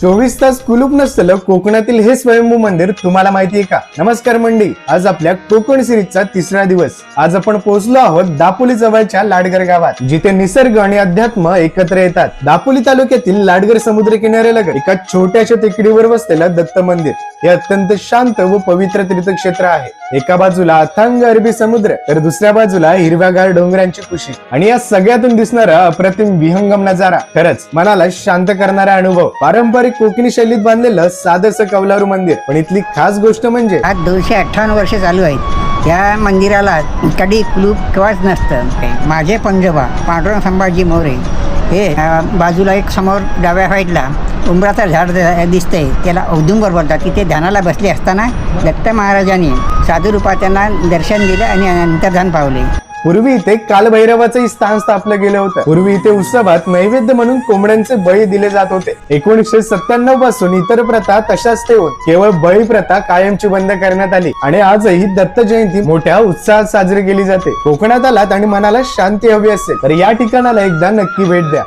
24 तास कुलूप नसलेलं कोकणातील हे स्वयंभू मंदिर तुम्हाला माहितीये का? नमस्कार मंडळी, आज आपल्या कोकण सिरीजचा तिसरा दिवस. आज आपण पोहोचलो आहोत दापोली जवळच्या लाडगर गावात, जिथे निसर्ग आणि अध्यात्म एकत्र येतात. दापोली तालुक्यातील लाडगर समुद्र किनाऱ्यालगत एका छोट्याशा टेकडीवर वसलेलं दत्त मंदिर हे अत्यंत शांत व पवित्र तीर्थक्षेत्र आहे. एका बाजूला अथांग अरबी समुद्र तर दुसऱ्या बाजूला हिरव्यागार डोंगरांची कुशी आणि या सगळ्यातून दिसणारा अप्रतिम विहंगम नजारा खरंच मनाला शांत करणारा अनुभव. पारंपरिक कोकणी शैलीत बांधलेलं साधंसं कौलारू मंदिर, पण इथली खास गोष्ट म्हणजे आज 258 वर्ष चालू आहेत. या मंदिराला कधी कुलूप केव्हाच नसतं. माझे पंजोबा पांडुरंग संभाजी मोरे हे बाजूला एक समोर डाव्या साईडला उंबराचं झाड दिसतंय, त्याला औदुंबर बोलतात. तिथे ध्यानाला बसले असताना दत्त महाराजांनी साधू रूपात त्यांना दर्शन दिले आणि अंतर्धान पावले. पूर्वी इथे कालभैरवाचंही स्थान स्थापलं गेलं होतं. पूर्वी इथे उत्सवात नैवेद्य म्हणून कोंबड्यांचे बळी दिले जात होते. 1997 पासून इतर प्रथा तशाच ठेवून केवळ बळी प्रथा कायमची बंद करण्यात आली आणि आजही दत्त जयंती मोठ्या उत्साहात साजरी केली जाते. कोकणात आलात आणि मनाला शांती हवी असेल तर या ठिकाणाला एकदा नक्की भेट द्या.